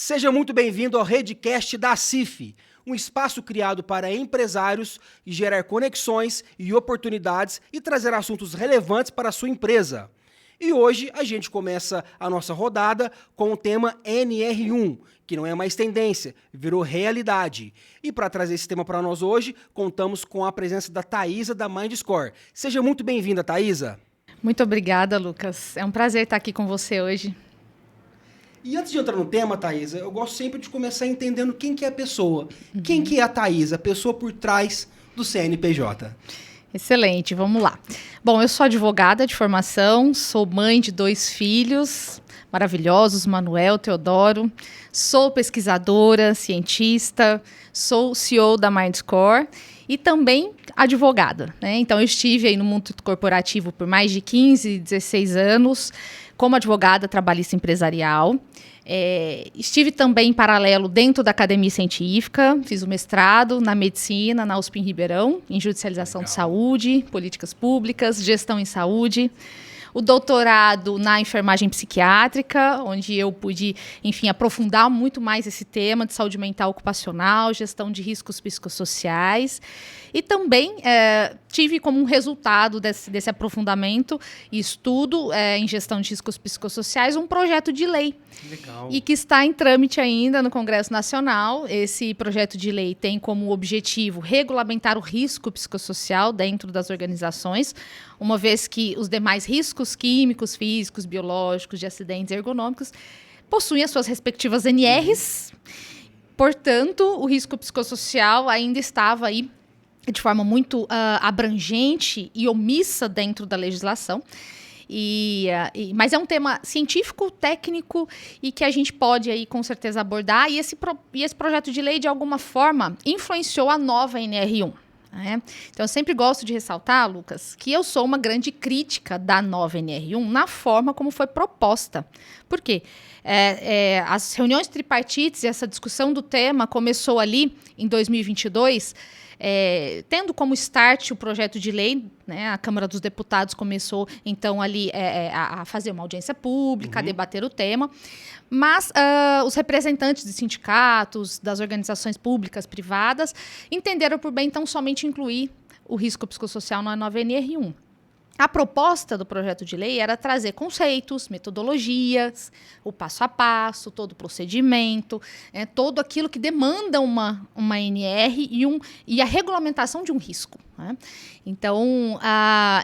Seja muito bem-vindo ao Redcast da CIF, um espaço criado para empresários gerar conexões e oportunidades e trazer assuntos relevantes para a sua empresa. E hoje a gente começa a nossa rodada com o tema NR1, que não é mais tendência, virou realidade. E para trazer esse tema para nós hoje, contamos com a presença da Thaisa da MindScore. Seja muito bem-vinda, Thaisa. Muito obrigada, Lucas. É um prazer estar aqui com você hoje. E antes de entrar no tema, Thaisa, eu gosto sempre de começar entendendo quem que é a pessoa. Quem que é a Thaisa, a pessoa por trás do CNPJ? Excelente, vamos lá. Bom, eu sou advogada de formação, sou mãe de 2 filhos maravilhosos, Manuel, Teodoro. Sou pesquisadora, cientista, sou CEO da MindScore e também advogada, né? Então, eu estive aí no mundo corporativo por mais de 15, 16 anos, como advogada trabalhista empresarial. Estive também em paralelo dentro da academia científica, fiz o mestrado na medicina, na USP em Ribeirão, em judicialização de saúde, políticas públicas, gestão em saúde. O doutorado na enfermagem psiquiátrica, onde eu pude, enfim, aprofundar muito mais esse tema de saúde mental ocupacional, gestão de riscos psicossociais. E também tive como um resultado desse aprofundamento e estudo em gestão de riscos psicossociais um projeto de lei. Legal. E que está em trâmite ainda no Congresso Nacional. Esse projeto de lei tem como objetivo regulamentar o risco psicossocial dentro das organizações, uma vez que os demais riscos químicos, físicos, biológicos, de acidentes ergonômicos possuem as suas respectivas NRs. Portanto, o risco psicossocial ainda estava aí de forma muito abrangente e omissa dentro da legislação. Mas é um tema científico, técnico e que a gente pode aí com certeza abordar. E esse projeto de lei, de alguma forma, influenciou a nova NR1. Né? Então, eu sempre gosto de ressaltar, Lucas, que eu sou uma grande crítica da nova NR1 na forma como foi proposta. Por quê? As reuniões tripartites e essa discussão do tema começou ali em 2022, tendo como start o projeto de lei, né, a Câmara dos Deputados começou, então, ali a fazer uma audiência pública, a debater o tema, mas os representantes de sindicatos, das organizações públicas, privadas, entenderam por bem, então, somente incluir o risco psicossocial na nova NR1. A proposta do projeto de lei era trazer conceitos, metodologias, o passo a passo, todo o procedimento, todo aquilo que demanda uma NR e a regulamentação de um risco. Né? Então,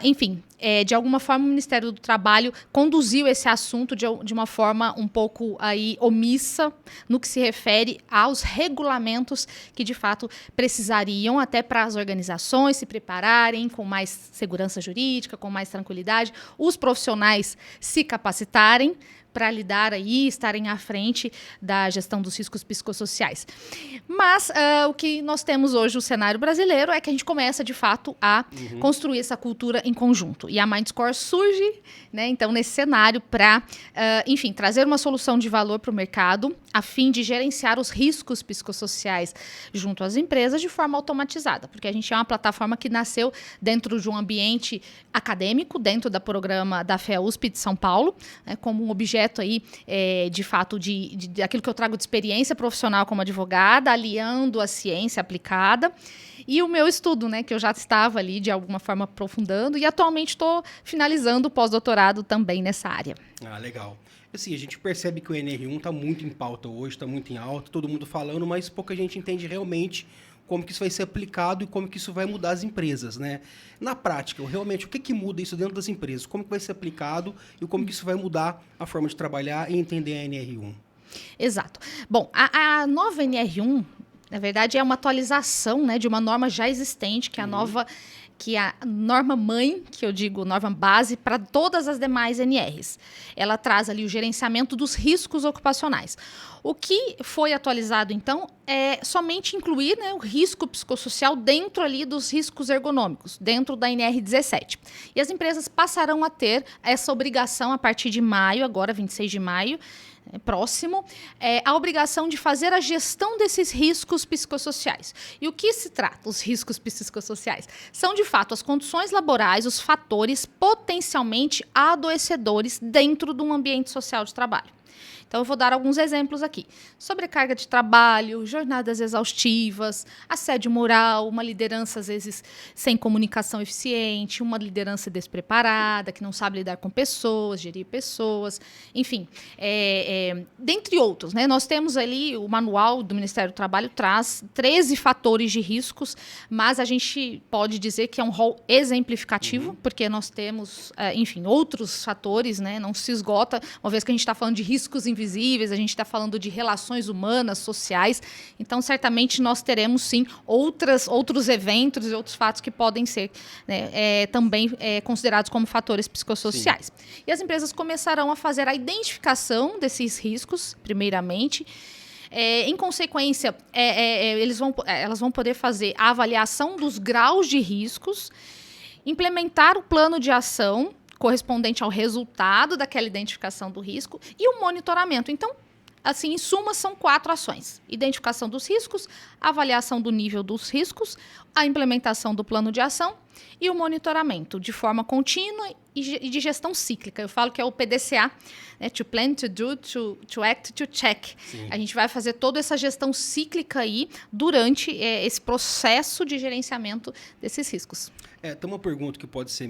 enfim, de alguma forma o Ministério do Trabalho conduziu esse assunto de uma forma um pouco aí omissa no que se refere aos regulamentos que de fato precisariam até para as organizações se prepararem com mais segurança jurídica, com mais tranquilidade, os profissionais se capacitarem para lidar aí, estarem à frente da gestão dos riscos psicossociais. Mas o que nós temos hoje, o cenário brasileiro, é que a gente começa, de fato, a construir essa cultura em conjunto. E a MindScore surge, né, então, nesse cenário para, enfim, trazer uma solução de valor para o mercado, a fim de gerenciar os riscos psicossociais junto às empresas de forma automatizada. Porque a gente é uma plataforma que nasceu dentro de um ambiente acadêmico, dentro do programa da FEA-USP de São Paulo, né, como um objeto aí, de fato, de aquilo que eu trago de experiência profissional como advogada, aliando a ciência aplicada e o meu estudo, né, que eu já estava ali de alguma forma aprofundando e atualmente estou finalizando o pós-doutorado também nessa área. Ah, legal. Assim, a gente percebe que o NR1 está muito em pauta hoje, está muito em alta, todo mundo falando, mas pouca gente entende realmente como que isso vai ser aplicado e como que isso vai mudar as empresas, né? Na prática, realmente, o que muda isso dentro das empresas? Como que vai ser aplicado e como que isso vai mudar a forma de trabalhar e entender a NR1? Exato. Bom, a nova NR1, na verdade, é uma atualização, né, de uma norma já existente, que é a norma mãe, que eu digo norma base, para todas as demais NRs. Ela traz ali o gerenciamento dos riscos ocupacionais. O que foi atualizado, então, é somente incluir, né, o risco psicossocial dentro ali dos riscos ergonômicos, dentro da NR17. E as empresas passarão a ter essa obrigação a partir de maio, agora 26 de maio, próximo, a obrigação de fazer a gestão desses riscos psicossociais. E o que se trata, os riscos psicossociais? São, de fato, as condições laborais, os fatores potencialmente adoecedores dentro de um ambiente social de trabalho. Então, eu vou dar alguns exemplos aqui. Sobrecarga de trabalho, jornadas exaustivas, assédio moral, uma liderança, às vezes, sem comunicação eficiente, uma liderança despreparada, que não sabe lidar com pessoas, gerir pessoas, enfim. Dentre outros, né? Nós temos ali, o manual do Ministério do Trabalho traz 13 fatores de riscos, mas a gente pode dizer que é um rol exemplificativo, porque nós temos, enfim, outros fatores, né? Não se esgota, uma vez que a gente está falando de riscos invisíveis, a gente está falando de relações humanas, sociais, então certamente nós teremos sim outros eventos e outros fatos que podem ser, né, também considerados como fatores psicossociais. Sim. E as empresas começarão a fazer a identificação desses riscos, primeiramente. Em consequência, elas vão poder fazer a avaliação dos graus de riscos, implementar o plano de ação correspondente ao resultado daquela identificação do risco e o monitoramento. Então, assim, em suma, são 4 ações. Identificação dos riscos, avaliação do nível dos riscos, a implementação do plano de ação e o monitoramento de forma contínua e de gestão cíclica. Eu falo que é o PDCA, né? To plan, to do, to act, to check. Sim. A gente vai fazer toda essa gestão cíclica aí durante esse processo de gerenciamento desses riscos. Tem uma pergunta que pode ser...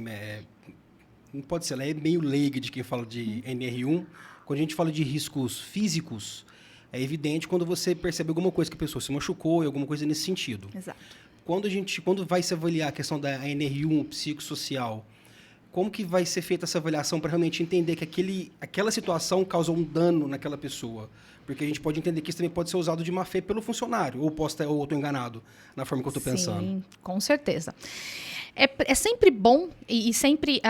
não pode ser, ela é meio leiga de quem fala de NR1. Quando a gente fala de riscos físicos, é evidente quando você percebe alguma coisa que a pessoa se machucou e alguma coisa nesse sentido. Exato. Quando vai se avaliar a questão da NR1 psicossocial, como que vai ser feita essa avaliação para realmente entender que aquela situação causou um dano naquela pessoa? Porque a gente pode entender que isso também pode ser usado de má fé pelo funcionário, ou eu estou enganado na forma que eu estou pensando. Sim, com certeza. É sempre bom e sempre...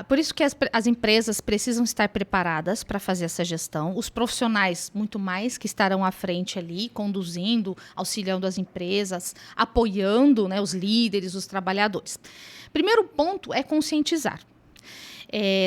por isso que as empresas precisam estar preparadas para fazer essa gestão. Os profissionais, muito mais, que estarão à frente ali, conduzindo, auxiliando as empresas, apoiando, né, os líderes, os trabalhadores. Primeiro ponto é conscientizar.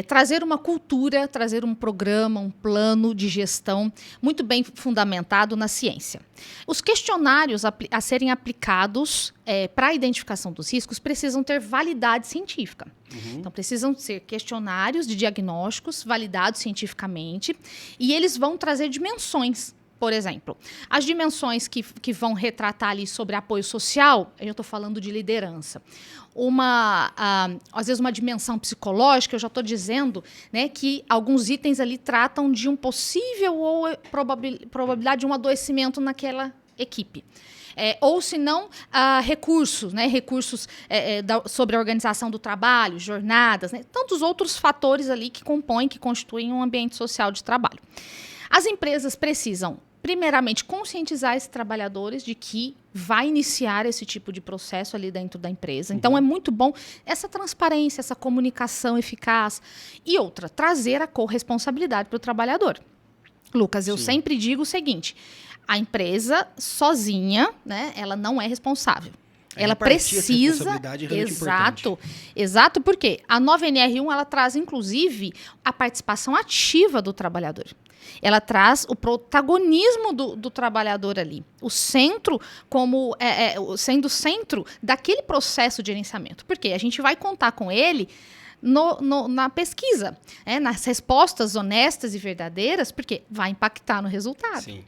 Trazer uma cultura, trazer um programa, um plano de gestão muito bem fundamentado na ciência. Os questionários a serem aplicados para a identificação dos riscos precisam ter validade científica. Uhum. Então, precisam ser questionários de diagnósticos validados cientificamente e eles vão trazer dimensões. Por exemplo, as dimensões que vão retratar ali sobre apoio social, eu estou falando de liderança. Às vezes uma dimensão psicológica, eu já estou dizendo, né, que alguns itens ali tratam de um possível ou probabilidade de um adoecimento naquela equipe. Ou, se não, recursos, né? Recursos sobre a organização do trabalho, jornadas, né? Tantos outros fatores ali que compõem, que constituem um ambiente social de trabalho. As empresas precisam, primeiramente, conscientizar esses trabalhadores de que vai iniciar esse tipo de processo ali dentro da empresa. Uhum. Então, é muito bom essa transparência, essa comunicação eficaz. E outra, trazer a corresponsabilidade para o trabalhador. Lucas, eu sempre digo o seguinte, a empresa sozinha, né, ela não é responsável. Ela precisa... Exato, porque a nova NR1 ela traz, inclusive, a participação ativa do trabalhador. Ela traz o protagonismo do trabalhador ali. O centro como sendo o centro daquele processo de gerenciamento. Porque a gente vai contar com ele na pesquisa, nas respostas honestas e verdadeiras, porque vai impactar no resultado. Sim.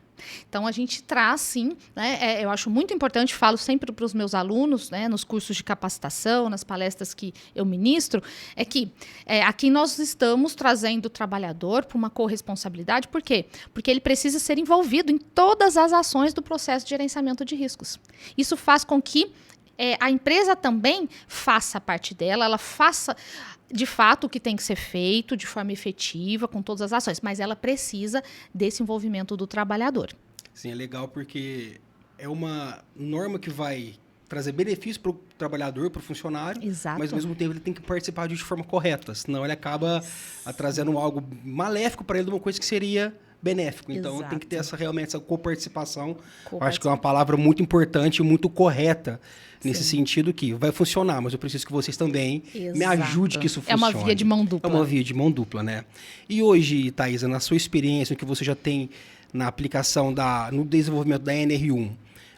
Então, a gente traz, sim, né, eu acho muito importante, falo sempre para os meus alunos, né, nos cursos de capacitação, nas palestras que eu ministro, que aqui nós estamos trazendo o trabalhador para uma corresponsabilidade. Por quê? Porque ele precisa ser envolvido em todas as ações do processo de gerenciamento de riscos. Isso faz com que a empresa também faça parte dela, ela faça... de fato, o que tem que ser feito de forma efetiva, com todas as ações, mas ela precisa desse envolvimento do trabalhador. Sim, é legal porque é uma norma que vai trazer benefício para o trabalhador, para o funcionário, Exato. Mas ao mesmo tempo ele tem que participar de forma correta, senão ele acaba trazendo algo maléfico para ele de uma coisa que seria benéfico. Então, Exato. tem que ter realmente essa coparticipação. Acho que é uma palavra muito importante e muito correta nesse sentido que vai funcionar, mas eu preciso que vocês também me ajudem que isso funcione. É uma via de mão dupla. É uma via de mão dupla, né? E hoje, Thaisa, na sua experiência, no que você já tem na aplicação, no desenvolvimento da NR1,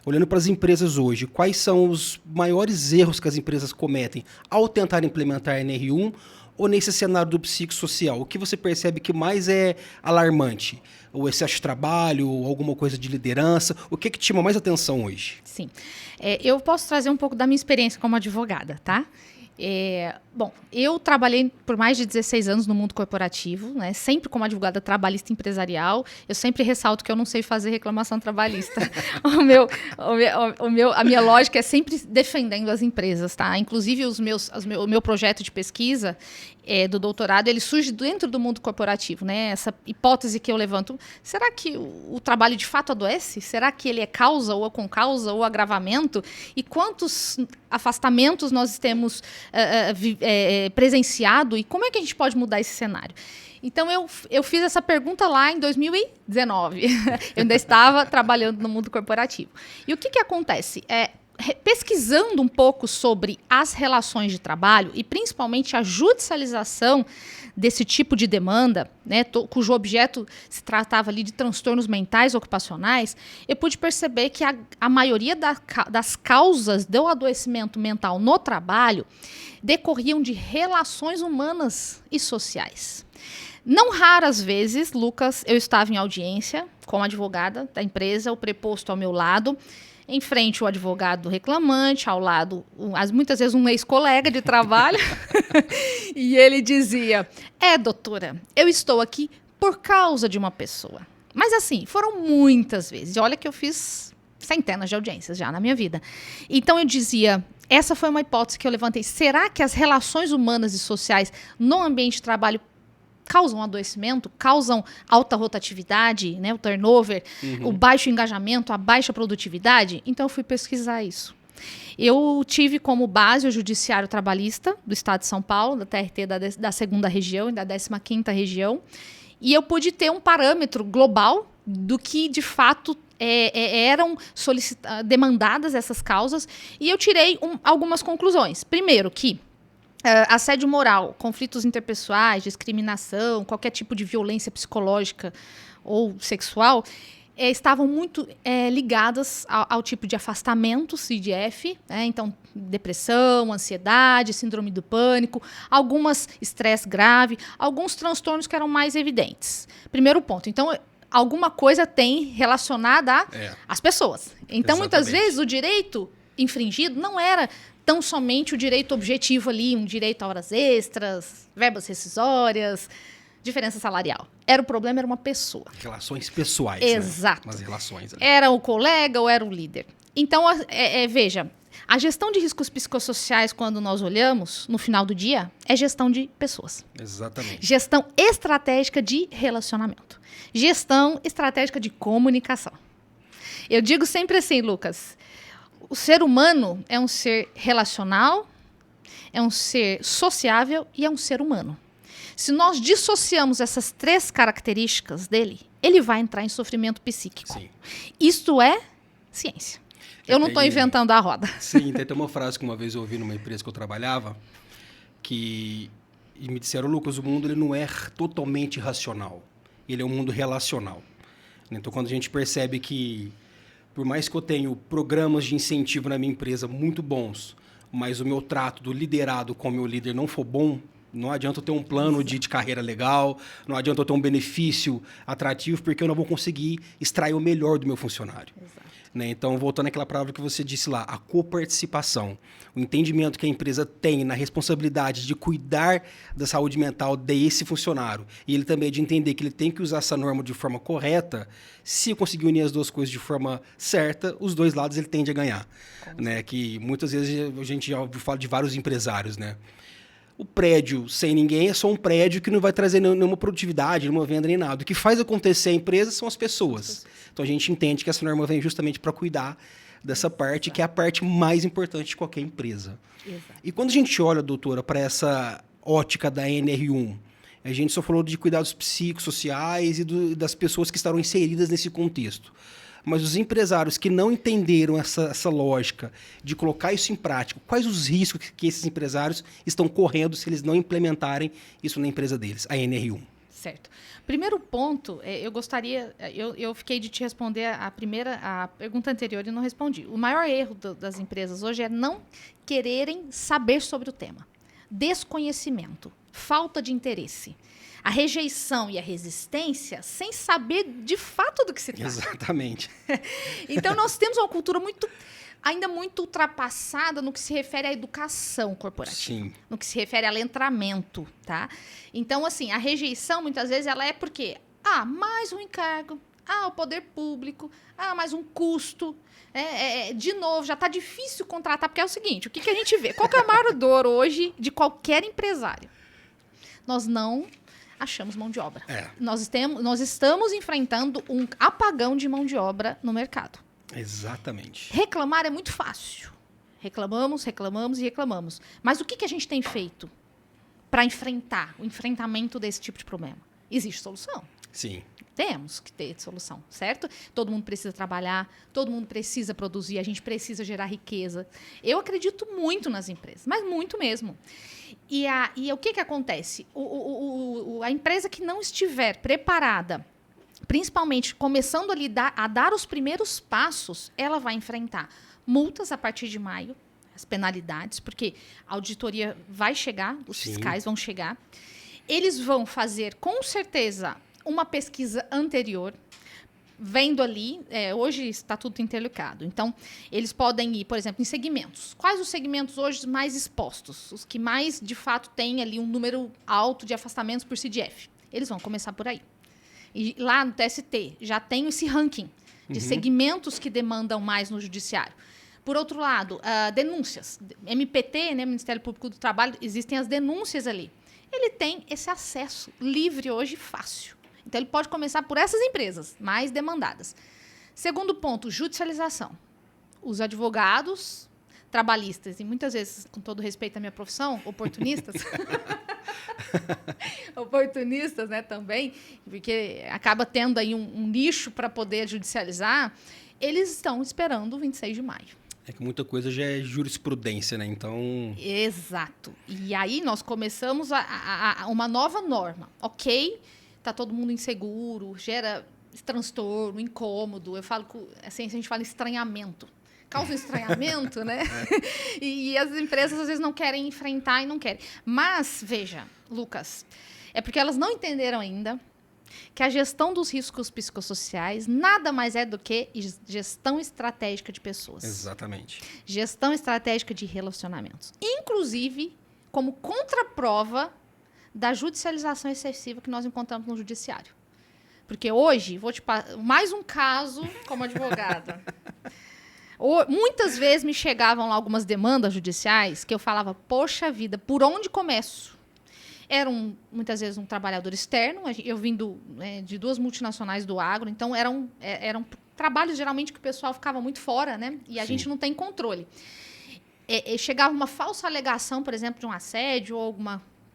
olhando para as empresas hoje, quais são os maiores erros que as empresas cometem ao tentar implementar a NR1 ou nesse cenário do psicossocial? O que você percebe que mais é alarmante? O excesso de trabalho, ou alguma coisa de liderança? O que te chama mais atenção hoje? Sim. Eu posso trazer um pouco da minha experiência como advogada, tá? Bom, eu trabalhei por mais de 16 anos no mundo corporativo, né? Sempre como advogada trabalhista empresarial. Eu sempre ressalto que eu não sei fazer reclamação trabalhista. A minha lógica é sempre defendendo as empresas, tá? Inclusive, o meu projeto de pesquisa do doutorado, ele surge dentro do mundo corporativo, né? Essa hipótese que eu levanto. Será que o trabalho de fato adoece? Será que ele é causa ou com causa ou agravamento? E quantos afastamentos nós temos presenciado e como é que a gente pode mudar esse cenário? Então, eu fiz essa pergunta lá em 2019. Eu ainda estava trabalhando no mundo corporativo. E o que acontece? Pesquisando um pouco sobre as relações de trabalho e principalmente a judicialização desse tipo de demanda, né, cujo objeto se tratava ali de transtornos mentais ocupacionais, eu pude perceber que a maioria das causas do adoecimento mental no trabalho decorriam de relações humanas e sociais. Não raras vezes, Lucas, eu estava em audiência com a advogada da empresa, o preposto ao meu lado, em frente o advogado reclamante, ao lado, muitas vezes um ex-colega de trabalho, e ele dizia, doutora, eu estou aqui por causa de uma pessoa. Mas assim, foram muitas vezes, e olha que eu fiz centenas de audiências já na minha vida. Então eu dizia, essa foi uma hipótese que eu levantei, será que as relações humanas e sociais no ambiente de trabalho causam adoecimento, causam alta rotatividade, né, o turnover, o baixo engajamento, a baixa produtividade? Então, eu fui pesquisar isso. Eu tive como base o Judiciário Trabalhista do Estado de São Paulo, da TRT da 2ª região e da 15ª região, e eu pude ter um parâmetro global do que, de fato, eram demandadas essas causas, e eu tirei algumas conclusões. Primeiro, que assédio moral, conflitos interpessoais, discriminação, qualquer tipo de violência psicológica ou sexual, estavam muito ligadas ao tipo de afastamento, CDF, então depressão, ansiedade, síndrome do pânico, algumas estresse grave, alguns transtornos que eram mais evidentes. Primeiro ponto. Então, alguma coisa tem relacionada às pessoas. Então, muitas vezes, o direito infringido não era tão somente o direito objetivo ali, um direito a horas extras, verbas rescisórias, diferença salarial. O problema era uma pessoa. Relações pessoais. Exato. Né? As relações. Ali. Era o colega ou era o líder. Então, veja, a gestão de riscos psicossociais, quando nós olhamos, no final do dia, é gestão de pessoas. Exatamente. Gestão estratégica de relacionamento. Gestão estratégica de comunicação. Eu digo sempre assim, Lucas, o ser humano é um ser relacional, é um ser sociável e é um ser humano. Se nós dissociamos essas 3 características dele, ele vai entrar em sofrimento psíquico. Sim. Isto é ciência. Eu não estou inventando a roda. Sim, tem uma frase que uma vez eu ouvi numa empresa que eu trabalhava, e me disseram, Lucas, o mundo ele não é totalmente racional, ele é um mundo relacional. Então, quando a gente percebe que por mais que eu tenha programas de incentivo na minha empresa muito bons, mas o meu trato do liderado com o meu líder não for bom, não adianta eu ter um plano de carreira legal, não adianta eu ter um benefício atrativo, porque eu não vou conseguir extrair o melhor do meu funcionário. Né? Então, voltando àquela palavra que você disse lá, a coparticipação, o entendimento que a empresa tem na responsabilidade de cuidar da saúde mental desse funcionário, e ele também de entender que ele tem que usar essa norma de forma correta, se eu conseguir unir as duas coisas de forma certa, os dois lados ele tende a ganhar. Né? Que muitas vezes a gente já ouviu falar de vários empresários, né? O prédio sem ninguém é só um prédio que não vai trazer nenhuma produtividade, nenhuma venda nem nada. O que faz acontecer a empresa são as pessoas. Então a gente entende que essa norma vem justamente para cuidar dessa parte, que é a parte mais importante de qualquer empresa. Exato. E quando a gente olha, doutora, para essa ótica da NR1, A gente só falou de cuidados psicossociais e das pessoas que estarão inseridas nesse contexto. Mas os empresários que não entenderam essa lógica de colocar isso em prática, quais os riscos que esses empresários estão correndo se eles não implementarem isso na empresa deles, a NR1? Certo. Primeiro ponto, eu gostaria, eu fiquei de te responder a pergunta anterior e não respondi. O maior erro das empresas hoje é não quererem saber sobre o tema. Desconhecimento, falta de interesse. A rejeição e a resistência sem saber de fato do que se trata. Exatamente. Então, nós temos uma cultura ainda muito ultrapassada no que se refere à educação corporativa. Sim. No que se refere ao letramento, tá? Então, assim, a rejeição, muitas vezes, ela é porque, mais um encargo, o poder público, mais um custo. De novo, já está difícil contratar, porque é o seguinte, o que a gente vê? Qual que é a maior dor hoje de qualquer empresário? Nós não achamos mão de obra. Nós estamos enfrentando um apagão de mão de obra no mercado. Exatamente. Reclamar é muito fácil. Reclamamos e reclamamos. Mas o que a gente tem feito para enfrentar o enfrentamento desse tipo de problema? Existe solução. Sim. Temos que ter solução, certo? Todo mundo precisa trabalhar, todo mundo precisa produzir, a gente precisa gerar riqueza. Eu acredito muito nas empresas, mas muito mesmo. E o que acontece? A empresa que não estiver preparada, principalmente começando a dar os primeiros passos, ela vai enfrentar multas a partir de maio, as penalidades, porque a auditoria vai chegar, os fiscais vão chegar. Eles vão fazer, com certeza, uma pesquisa anterior, vendo ali, hoje está tudo interligado. Então, eles podem ir, por exemplo, em segmentos. Quais os segmentos hoje mais expostos? Os que mais, de fato, têm ali um número alto de afastamentos por CDF. Eles vão começar por aí. E lá no TST já tem esse ranking de segmentos que demandam mais no judiciário. Por outro lado, denúncias. MPT, né, Ministério Público do Trabalho, existem as denúncias ali. Ele tem esse acesso livre hoje fácil. Então, ele pode começar por essas empresas mais demandadas. Segundo ponto, judicialização. Os advogados trabalhistas, e muitas vezes, com todo respeito à minha profissão, oportunistas, oportunistas, né, também, porque acaba tendo aí um nicho para poder judicializar, eles estão esperando o 26 de maio. É que muita coisa já é jurisprudência, né? Então... Exato. E aí nós começamos uma nova norma. Ok, tá todo mundo inseguro, gera transtorno, incômodo. Eu falo, assim, a gente fala estranhamento. Causa um estranhamento, né? E as empresas, às vezes, não querem enfrentar e não querem. Mas, veja, Lucas, é porque elas não entenderam ainda que a gestão dos riscos psicossociais nada mais é do que gestão estratégica de pessoas. Exatamente. Gestão estratégica de relacionamentos. Inclusive, como contraprova da judicialização excessiva que nós encontramos no judiciário. Porque hoje, vou te mais um caso como advogada. Muitas vezes me chegavam lá algumas demandas judiciais que eu falava, poxa vida, por onde começo? Era muitas vezes um trabalhador externo, eu vindo de 2 multinacionais do agro, então eram trabalhos geralmente que o pessoal ficava muito fora, né? E a gente não tem controle. Chegava uma falsa alegação, por exemplo, de um assédio ou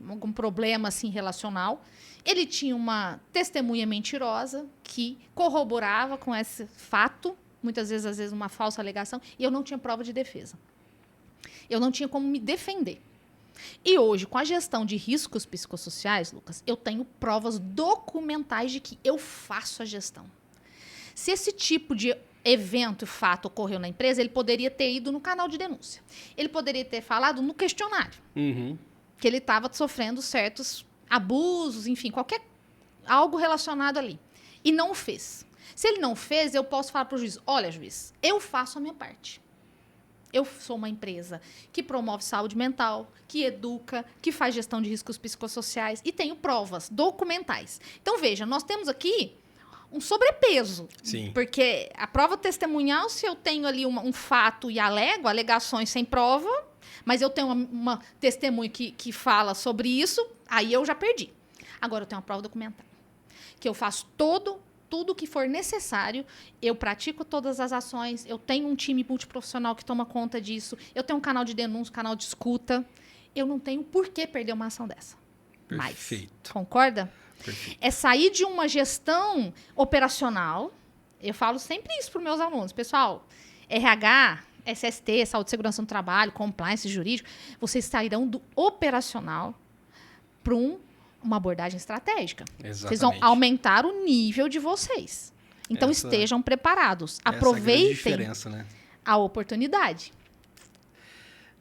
algum problema assim, relacional. Ele tinha uma testemunha mentirosa que corroborava com esse fato, muitas vezes, às vezes, uma falsa alegação, e eu não tinha prova de defesa. Eu não tinha como me defender. E hoje, com a gestão de riscos psicossociais, Lucas, eu tenho provas documentais de que eu faço a gestão. Se esse tipo de evento, fato, ocorreu na empresa, ele poderia ter ido no canal de denúncia. Ele poderia ter falado no questionário. Que ele estava sofrendo certos abusos, enfim, algo relacionado ali. E não o fez. Se ele não fez, eu posso falar para o juiz, olha, juiz, eu faço a minha parte. Eu sou uma empresa que promove saúde mental, que educa, que faz gestão de riscos psicossociais e tenho provas documentais. Então, veja, nós temos aqui um sobrepeso. Sim. Porque a prova testemunhal, se eu tenho ali um fato e alego, alegações sem prova, mas eu tenho uma testemunha que fala sobre isso, aí eu já perdi. Agora, eu tenho uma prova documental, que eu faço tudo que for necessário, eu pratico todas as ações, eu tenho um time multiprofissional que toma conta disso, eu tenho um canal de denúncia, um canal de escuta. Eu não tenho por que perder uma ação dessa. mais. Perfeito. Concorda? Perfeito. É sair de uma gestão operacional. Eu falo sempre isso para os meus alunos. Pessoal, RH, SST, Saúde e Segurança no Trabalho, Compliance Jurídico, vocês sairão do operacional para uma abordagem estratégica. Exatamente. Vocês vão aumentar o nível de vocês. Então, estejam preparados. Aproveitem essa é a grande diferença, né? a oportunidade.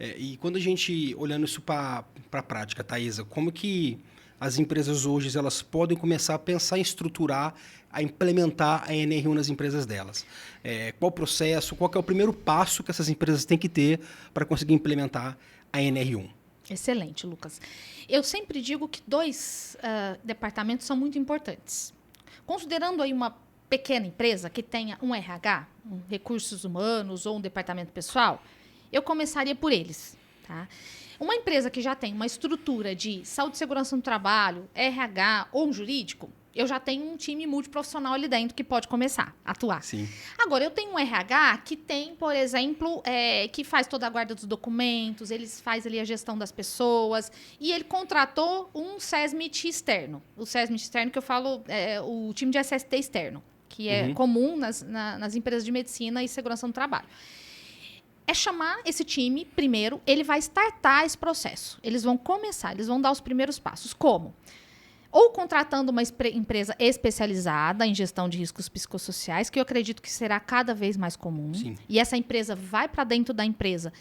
E quando a gente, olhando isso para a prática, Thaisa, como que as empresas hoje elas podem começar a pensar em estruturar, a implementar a NR1 nas empresas delas? Qual o processo, qual que é o primeiro passo que essas empresas têm que ter para conseguir implementar a NR1? Excelente, Lucas. Eu sempre digo que dois departamentos são muito importantes. Considerando aí uma pequena empresa que tenha um RH, recursos humanos ou um departamento pessoal, eu começaria por eles, tá? Uma empresa que já tem uma estrutura de saúde e segurança no trabalho, RH ou um jurídico, eu já tenho um time multiprofissional ali dentro que pode começar a atuar. Sim. Agora, eu tenho um RH que tem, por exemplo, que faz toda a guarda dos documentos, ele faz ali a gestão das pessoas, e ele contratou um SESMIT externo. O SESMIT externo que eu falo é o time de SST externo, que é comum nas empresas de medicina e segurança no trabalho. É chamar esse time, primeiro, ele vai startar esse processo. Eles vão começar, eles vão dar os primeiros passos. Como? Ou contratando uma empresa especializada em gestão de riscos psicossociais, que eu acredito que será cada vez mais comum. Sim. E essa empresa vai para dentro da empresa,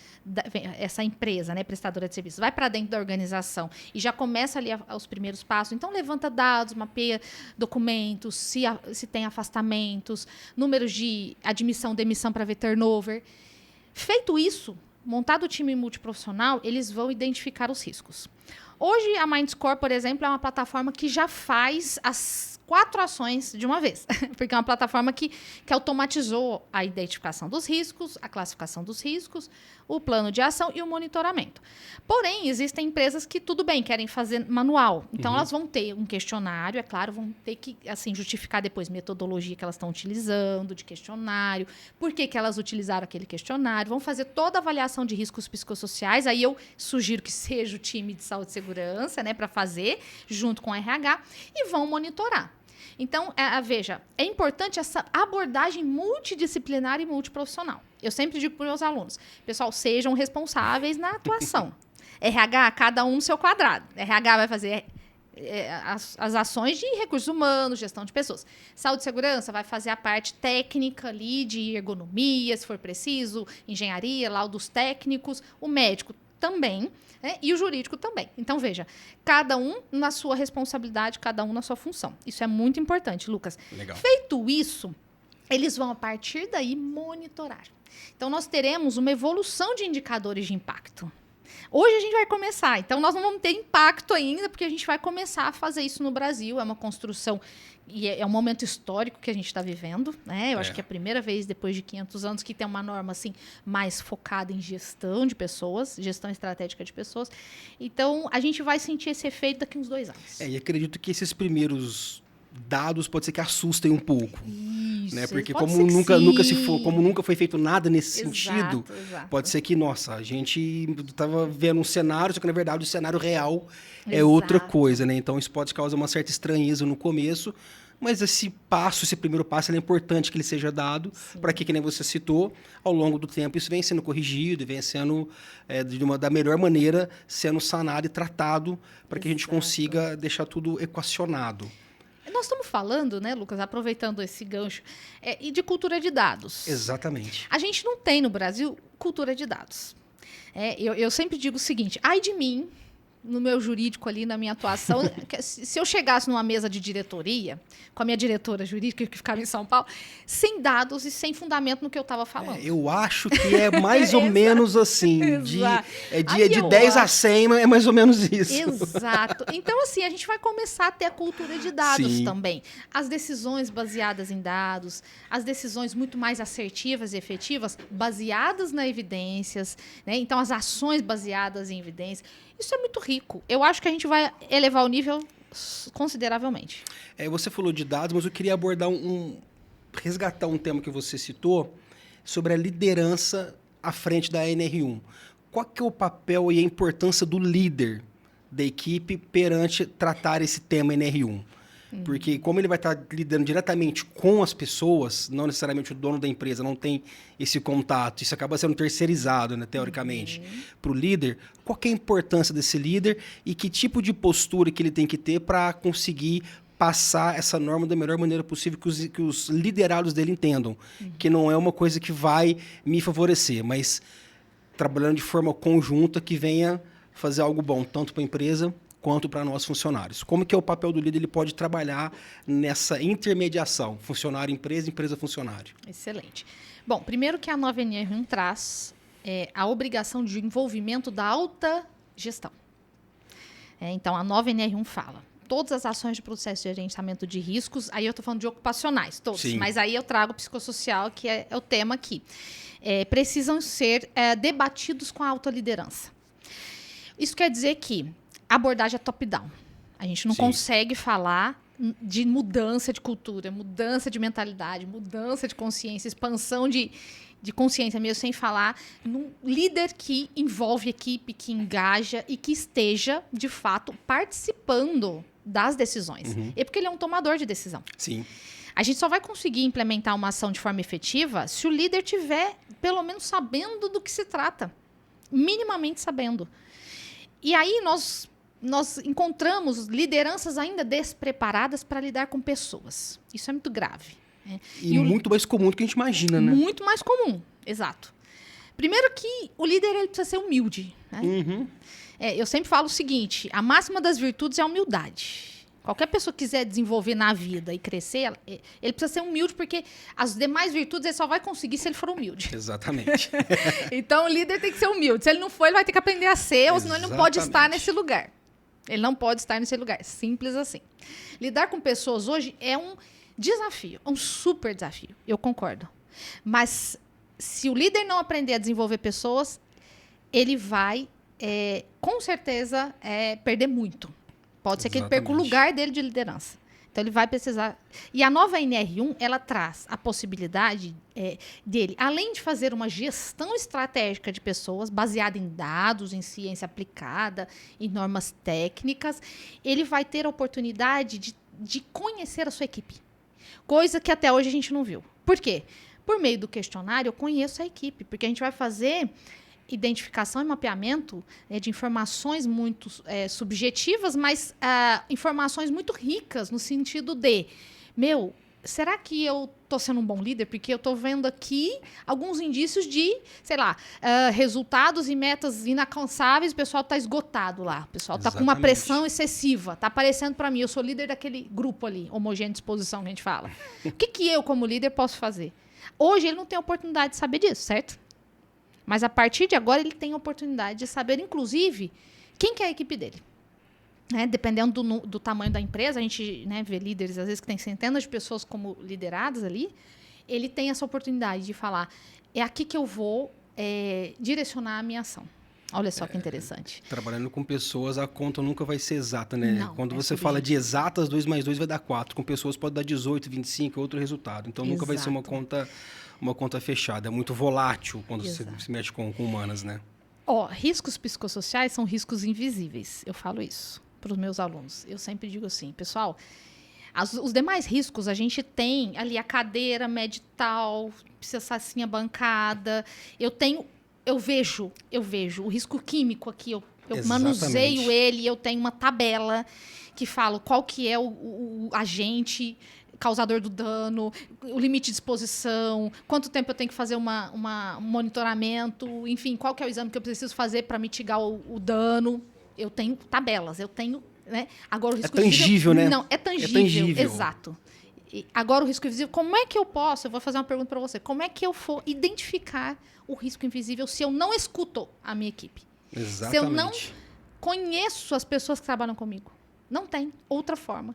essa empresa, né, prestadora de serviços, vai para dentro da organização e já começa ali os primeiros passos. Então, levanta dados, mapeia documentos, se tem afastamentos, números de admissão, demissão para ver turnover. Feito isso, montado o time multiprofissional, eles vão identificar os riscos. Hoje, a Mindscore, por exemplo, é uma plataforma que já faz as 4 ações de uma vez. Porque é uma plataforma que automatizou a identificação dos riscos, a classificação dos riscos, o plano de ação e o monitoramento. Porém, existem empresas que, tudo bem, querem fazer manual. Então, elas vão ter um questionário, é claro, vão ter que justificar depois metodologia que elas estão utilizando, de questionário, por que elas utilizaram aquele questionário, vão fazer toda a avaliação de riscos psicossociais. Aí eu sugiro que seja o time de saúde e segurança, né, para fazer, junto com o RH, e vão monitorar. Então, veja, é importante essa abordagem multidisciplinar e multiprofissional. Eu sempre digo para os meus alunos, pessoal, sejam responsáveis na atuação. RH, cada um no seu quadrado. RH vai fazer as ações de recursos humanos, gestão de pessoas. Saúde e segurança vai fazer a parte técnica ali de ergonomia, se for preciso, engenharia, laudos técnicos. O médico também, né? E o jurídico também. Então, veja, cada um na sua responsabilidade, cada um na sua função. Isso é muito importante, Lucas. Legal. Feito isso, eles vão, a partir daí, monitorar. Então, nós teremos uma evolução de indicadores de impacto. Hoje a gente vai começar, então nós não vamos ter impacto ainda, porque a gente vai começar a fazer isso no Brasil. É uma construção e é um momento histórico que a gente está vivendo, né? Eu acho que é a primeira vez depois de 500 anos que tem uma norma assim mais focada em gestão de pessoas, gestão estratégica de pessoas. Então a gente vai sentir esse efeito daqui uns 2 anos. E acredito que esses primeiros dados pode ser que assustem um pouco. Isso, né? Porque pode como ser que como nunca foi feito nada nesse Exato, sentido, exato. pode ser que, nossa, a gente estava vendo um cenário, só que na verdade o cenário real é Exato. outra coisa, né? Então isso pode causar uma certa estranheza no começo, mas esse primeiro passo, é importante que ele seja dado para que nem você citou, ao longo do tempo isso vem sendo corrigido, vem sendo da melhor maneira sendo sanado e tratado para que a gente Exato. consiga deixar tudo equacionado. Nós estamos falando, né, Lucas, aproveitando esse gancho, e de cultura de dados. Exatamente. A gente não tem no Brasil cultura de dados. Eu sempre digo o seguinte, ai de mim, no meu jurídico ali, na minha atuação, se eu chegasse numa mesa de diretoria, com a minha diretora jurídica, que ficava em São Paulo, sem dados e sem fundamento no que eu estava falando. Eu acho que é mais ou menos assim. Exato. De 10 a 100 é mais ou menos isso. Exato. Então, assim, a gente vai começar a ter a cultura de dados Sim. também. As decisões baseadas em dados, as decisões muito mais assertivas e efetivas, baseadas nas evidências, né? Então, as ações baseadas em evidências. Isso é muito rico. Eu acho que a gente vai elevar o nível consideravelmente. Você falou de dados, mas eu queria abordar resgatar um tema que você citou sobre a liderança à frente da NR1. Qual que é o papel e a importância do líder da equipe perante tratar esse tema NR1. Porque como ele vai estar lidando diretamente com as pessoas, não necessariamente o dono da empresa não tem esse contato, isso acaba sendo terceirizado, né, teoricamente, para o líder. Qual que é a importância desse líder e que tipo de postura que ele tem que ter para conseguir passar essa norma da melhor maneira possível que os liderados dele entendam, que não é uma coisa que vai me favorecer, mas trabalhando de forma conjunta que venha fazer algo bom, tanto para a empresa quanto para nós funcionários. Como que é o papel do líder? Ele pode trabalhar nessa intermediação, funcionário-empresa, empresa-funcionário. Excelente. Bom, primeiro que a nova NR1 traz a obrigação de envolvimento da alta gestão. Então, a nova NR1 fala todas as ações de processo de gerenciamento de riscos, aí eu estou falando de ocupacionais, todos, sim, mas aí eu trago psicossocial, que é o tema aqui, precisam ser debatidos com a alta liderança. Isso quer dizer que a abordagem é top-down. A gente não, sim, consegue falar de mudança de cultura, mudança de mentalidade, mudança de consciência, expansão de consciência mesmo, sem falar num líder que envolve equipe, que engaja e que esteja, de fato, participando das decisões. É porque ele é um tomador de decisão. Sim. A gente só vai conseguir implementar uma ação de forma efetiva se o líder tiver, pelo menos, sabendo do que se trata. Minimamente sabendo. E aí nós encontramos lideranças ainda despreparadas para lidar com pessoas. Isso é muito grave. E muito mais comum do que a gente imagina, né? Muito mais comum, exato. Primeiro que o líder ele precisa ser humilde. Né? Eu sempre falo o seguinte, a máxima das virtudes é a humildade. Qualquer pessoa que quiser desenvolver na vida e crescer, ele precisa ser humilde, porque as demais virtudes ele só vai conseguir se ele for humilde. Exatamente. Então, o líder tem que ser humilde. Se ele não for, ele vai ter que aprender a ser, ou senão ele não pode estar nesse lugar. Ele não pode estar nesse lugar. Simples assim. Lidar com pessoas hoje é um desafio, um super desafio. Eu concordo. Mas, se o líder não aprender a desenvolver pessoas, ele vai, com certeza, perder muito. Pode ser que ele perca o lugar dele de liderança. Então, ele vai precisar... E a nova NR1, ela traz a possibilidade dele, além de fazer uma gestão estratégica de pessoas, baseada em dados, em ciência aplicada, em normas técnicas, ele vai ter a oportunidade de conhecer a sua equipe. Coisa que até hoje a gente não viu. Por quê? Por meio do questionário, eu conheço a equipe, porque a gente vai fazer identificação e mapeamento de informações muito subjetivas, mas informações muito ricas no sentido de, será que eu estou sendo um bom líder? Porque eu estou vendo aqui alguns indícios de, sei lá, resultados e metas inalcançáveis, o pessoal está esgotado lá, o pessoal está com uma pressão excessiva, está aparecendo para mim, eu sou líder daquele grupo ali, homogêneo de disposição que a gente fala. O que eu, como líder, posso fazer? Hoje ele não tem oportunidade de saber disso, certo? Mas a partir de agora ele tem a oportunidade de saber, inclusive, quem que é a equipe dele. Dependendo do tamanho da empresa, a gente vê líderes, às vezes, que tem centenas de pessoas como lideradas ali, ele tem essa oportunidade de falar, é aqui que eu vou direcionar a minha ação. Olha só que interessante. Trabalhando com pessoas, a conta nunca vai ser exata, né? Não, quando você fala de exatas, 2 mais 2 vai dar 4. Com pessoas pode dar 18, 25, outro resultado. Então, nunca vai ser uma conta fechada. É muito volátil quando você se mexe com humanas, né? Riscos psicossociais são riscos invisíveis. Eu falo isso para os meus alunos. Eu sempre digo assim, pessoal, os demais riscos, a gente tem ali a cadeira, medital, precisa ser assim a bancada. Eu vejo o risco químico aqui, eu manuseio ele, eu tenho uma tabela que fala qual que é o agente causador do dano, o limite de exposição, quanto tempo eu tenho que fazer um monitoramento, enfim, qual que é o exame que eu preciso fazer para mitigar o dano. Eu tenho tabelas, Agora, o risco tangível, né? Não, é tangível, exato. Agora, o risco invisível, como é que eu posso? Eu vou fazer uma pergunta para você. Como é que eu vou identificar o risco invisível se eu não escuto a minha equipe? Exatamente. Se eu não conheço as pessoas que trabalham comigo? Não tem outra forma.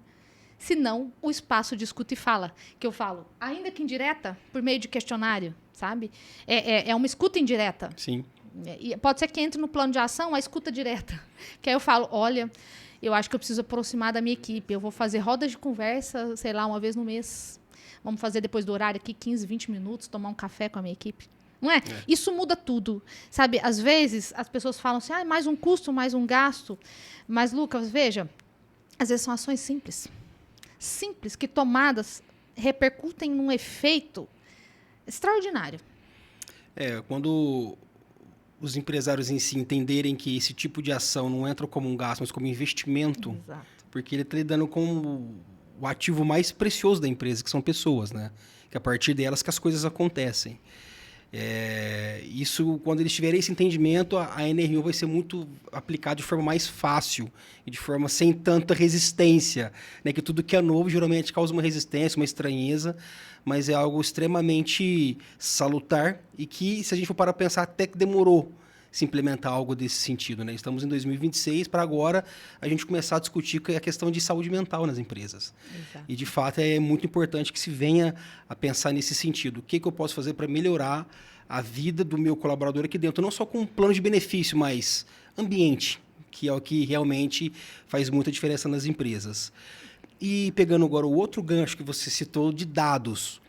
Senão, o espaço de escuta e fala. Que eu falo, ainda que indireta, por meio de questionário, sabe? É uma escuta indireta. Sim. Pode ser que entre no plano de ação a escuta direta. Que aí eu falo, olha, eu acho que eu preciso aproximar da minha equipe. Eu vou fazer rodas de conversa, sei lá, uma vez no mês. Vamos fazer depois do horário aqui 15, 20 minutos, tomar um café com a minha equipe. Não é? Isso muda tudo, sabe? Às vezes, as pessoas falam assim, mais um custo, mais um gasto. Mas, Lucas, veja, às vezes são ações simples. Simples, que tomadas repercutem num efeito extraordinário. Quando os empresários em si entenderem que esse tipo de ação não entra como um gasto, mas como investimento, Exato. porque ele está lidando com o ativo mais precioso da empresa, que são pessoas, né? Que é a partir delas que as coisas acontecem. Isso, quando eles tiverem esse entendimento, a NR1 vai ser muito aplicada de forma mais fácil e de forma sem tanta resistência, né? Que tudo que é novo geralmente causa uma resistência, uma estranheza, mas é algo extremamente salutar e que, se a gente for parar para pensar, até que demorou se implementar algo desse sentido, né? Estamos em 2026, para agora a gente começar a discutir a questão de saúde mental nas empresas. Exato. E, de fato, é muito importante que se venha a pensar nesse sentido. O que eu posso fazer para melhorar a vida do meu colaborador aqui dentro? Não só com um plano de benefício, mas ambiente, que é o que realmente faz muita diferença nas empresas. E pegando agora o outro gancho que você citou de dados,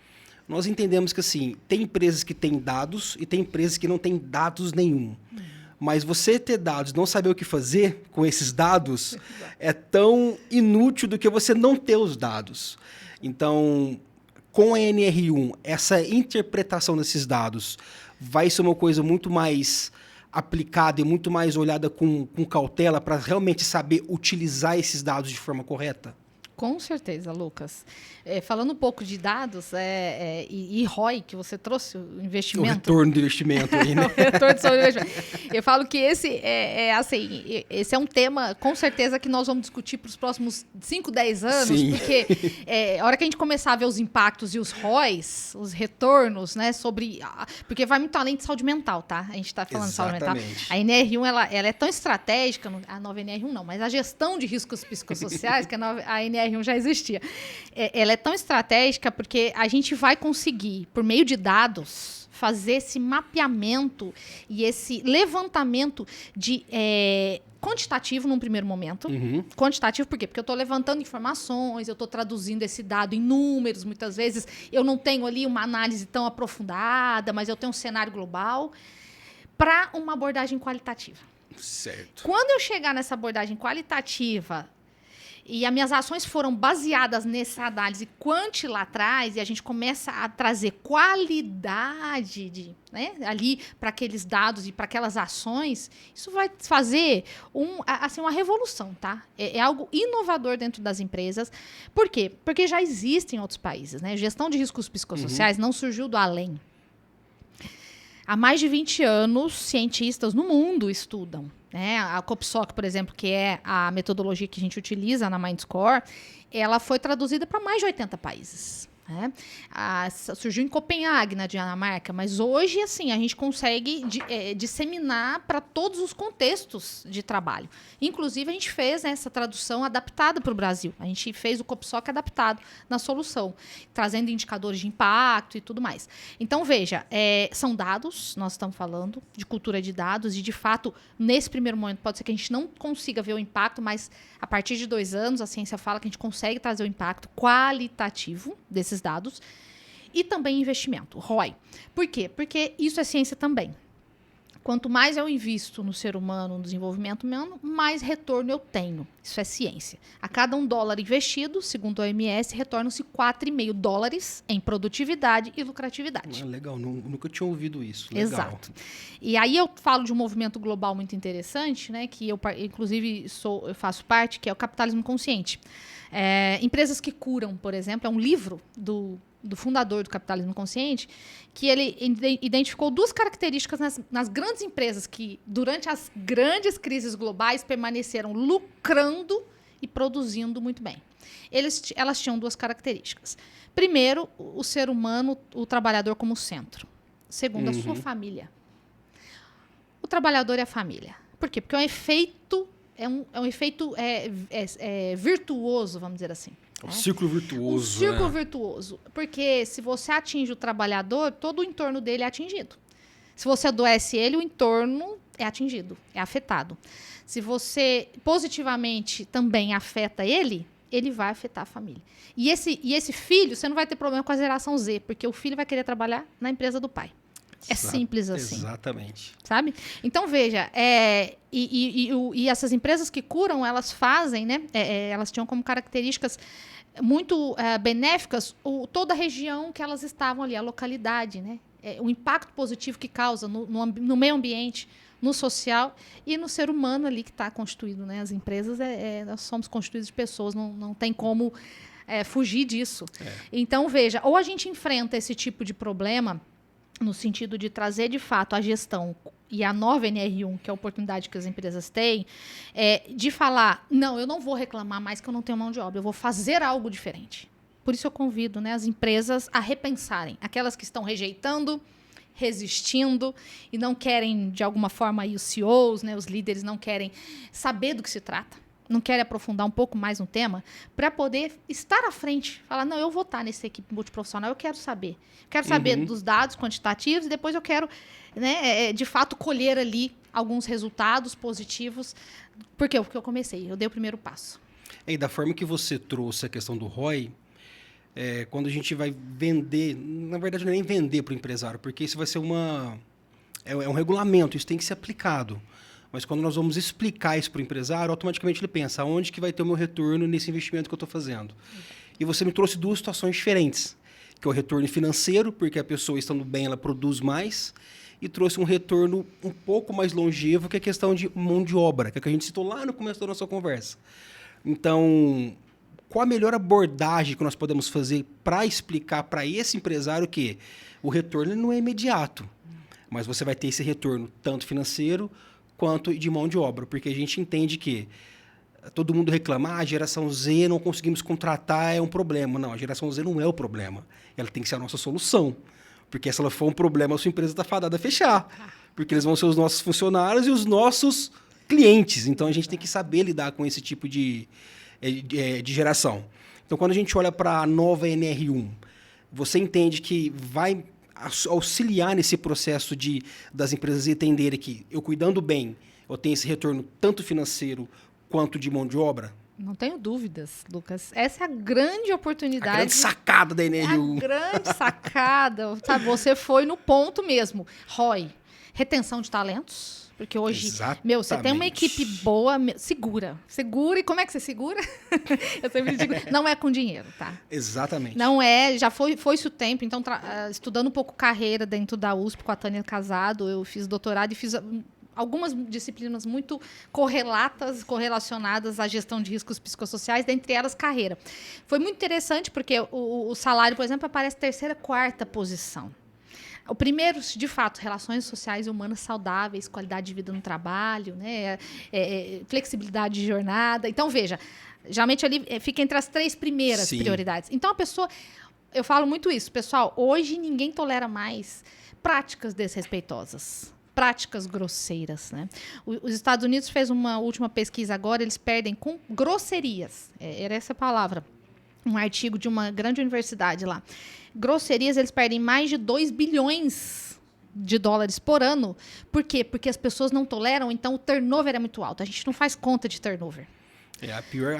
nós entendemos que, assim, tem empresas que têm dados e tem empresas que não têm dados nenhum. Mas você ter dados, não saber o que fazer com esses dados, é tão inútil do que você não ter os dados. Então, com a NR1, essa interpretação desses dados vai ser uma coisa muito mais aplicada e muito mais olhada com cautela para realmente saber utilizar esses dados de forma correta? Com certeza, Lucas. Falando um pouco de dados e ROI, que você trouxe, o investimento. O retorno do investimento aí, né? O retorno sobre o investimento. Eu falo que esse é um tema, com certeza, que nós vamos discutir para os próximos 5, 10 anos, Sim. Porque a hora que a gente começar a ver os impactos e os ROIs, os retornos, né, porque vai muito além de saúde mental, tá? A gente está falando de saúde mental. A NR1, ela é tão estratégica, a nova NR1 não, mas a gestão de riscos psicossociais, que a NR1 já existia, ela é tão estratégica porque a gente vai conseguir, por meio de dados, fazer esse mapeamento e esse levantamento de quantitativo num primeiro momento. Uhum. Quantitativo por quê? Porque eu estou levantando informações, eu estou traduzindo esse dado em números, muitas vezes eu não tenho ali uma análise tão aprofundada, mas eu tenho um cenário global, para uma abordagem qualitativa. Certo. Quando eu chegar nessa abordagem qualitativa e as minhas ações foram baseadas nessa análise quanti lá atrás, e a gente começa a trazer qualidade ali para aqueles dados e para aquelas ações, isso vai fazer uma revolução, tá? É algo inovador dentro das empresas. Por quê? Porque já existe em outros países, né? Gestão de riscos psicossociais não surgiu do além. Há mais de 20 anos, cientistas no mundo estudam. A COPSOC, por exemplo, que é a metodologia que a gente utiliza na MindScore, ela foi traduzida para mais de 80 países. Surgiu em Copenhague, na Dinamarca, mas hoje assim, a gente consegue disseminar para todos os contextos de trabalho. Inclusive, a gente fez essa tradução adaptada para o Brasil. A gente fez o COPSOC adaptado na solução, trazendo indicadores de impacto e tudo mais. Então, veja, são dados, nós estamos falando de cultura de dados, e de fato, nesse primeiro momento, pode ser que a gente não consiga ver o impacto, mas a partir de 2 anos, a ciência fala que a gente consegue trazer o impacto qualitativo desses dados, e também investimento, ROI. Por quê? Porque isso é ciência também. Quanto mais eu invisto no ser humano, no desenvolvimento humano, mais retorno eu tenho. Isso é ciência. A cada $1 investido, segundo a OMS, retornam-se $4,5 em produtividade e lucratividade. Legal, nunca tinha ouvido isso. Legal. Exato. E aí eu falo de um movimento global muito interessante, né, que eu, inclusive, eu faço parte, que é o capitalismo consciente. Empresas que curam, por exemplo, é um livro do fundador do capitalismo consciente, que ele identificou 2 características nas grandes empresas que, durante as grandes crises globais, permaneceram lucrando e produzindo muito bem. Elas tinham 2 características. Primeiro, o ser humano, o trabalhador como centro. Segundo, a sua família. O trabalhador é a família. Por quê? Porque é um efeito virtuoso, vamos dizer assim. O círculo virtuoso. O círculo virtuoso. Porque se você atinge o trabalhador, todo o entorno dele é atingido. Se você adoece ele, o entorno é atingido, é afetado. Se você positivamente também afeta ele vai afetar a família. E esse filho, você não vai ter problema com a geração Z, porque o filho vai querer trabalhar na empresa do pai. É simples assim. Exatamente. Sabe? Então, veja, e essas empresas que curam, elas fazem, né? Elas tinham como características muito benéficas toda a região que elas estavam ali, a localidade, né? O impacto positivo que causa no meio ambiente, no social e no ser humano ali que está constituído, né? As empresas, nós somos constituídos de pessoas, não tem como fugir disso. Então, veja, ou a gente enfrenta esse tipo de problema no sentido de trazer, de fato, a gestão e a nova NR1, que é a oportunidade que as empresas têm, de falar, não, eu não vou reclamar mais que eu não tenho mão de obra, eu vou fazer algo diferente. Por isso eu convido, né, as empresas a repensarem. Aquelas que estão rejeitando, resistindo e não querem, de alguma forma, aí, os CEOs, né, os líderes não querem saber do que se trata, não querem aprofundar um pouco mais no tema, para poder estar à frente. Falar, não, eu vou estar nessa equipe multiprofissional, eu quero saber. Quero saber dos dados quantitativos e depois eu quero, né, de fato, colher ali alguns resultados positivos. Por quê? Porque eu comecei, eu dei o primeiro passo. E da forma que você trouxe a questão do ROI, quando a gente vai vender, na verdade não é nem vender para o empresário, porque isso vai ser um regulamento, isso tem que ser aplicado. Mas quando nós vamos explicar isso para o empresário, automaticamente ele pensa, aonde que vai ter o meu retorno nesse investimento que eu estou fazendo? E você me trouxe duas situações diferentes, que é o retorno financeiro, porque a pessoa estando bem, ela produz mais, e trouxe um retorno um pouco mais longevo, que é a questão de mão de obra, que é o que a gente citou lá no começo da nossa conversa. Então, qual a melhor abordagem que nós podemos fazer para explicar para esse empresário que o retorno não é imediato, mas você vai ter esse retorno tanto financeiro quanto de mão de obra, porque a gente entende que todo mundo reclama, a geração Z não conseguimos contratar, é um problema. Não, a geração Z não é o problema. Ela tem que ser a nossa solução. Porque se ela for um problema, a sua empresa está fadada a fechar. Porque eles vão ser os nossos funcionários e os nossos clientes. Então, a gente tem que saber lidar com esse tipo de geração. Então, quando a gente olha para a nova NR1, você entende que vai auxiliar nesse processo das empresas entenderem que eu cuidando bem, eu tenho esse retorno tanto financeiro quanto de mão de obra? Não tenho dúvidas, Lucas. Essa é a grande oportunidade. A grande sacada da NR1. A grande sacada. Sabe, você foi no ponto mesmo. ROI, retenção de talentos. Porque hoje, você tem uma equipe boa, segura. Segura, e como é que você segura? Eu sempre digo, não é com dinheiro, tá? Exatamente. Não já foi-se o tempo. Então, estudando um pouco carreira dentro da USP com a Tânia Casado, eu fiz doutorado e fiz algumas disciplinas muito correlacionadas à gestão de riscos psicossociais, dentre elas carreira. Foi muito interessante porque o salário, por exemplo, aparece terceira, quarta posição. O primeiro, de fato, relações sociais e humanas saudáveis, qualidade de vida no trabalho, né? Flexibilidade de jornada. Então, veja, geralmente ali fica entre as 3 primeiras prioridades. Então, a pessoa... Eu falo muito isso, pessoal. Hoje, ninguém tolera mais práticas desrespeitosas, práticas grosseiras, né? Os Estados Unidos fez uma última pesquisa agora, eles perdem com grosserias. Era essa a palavra. Um artigo de uma grande universidade lá. Grosserias, eles perdem mais de 2 bilhões de dólares por ano. Por quê? Porque as pessoas não toleram, então o turnover é muito alto. A gente não faz conta de turnover.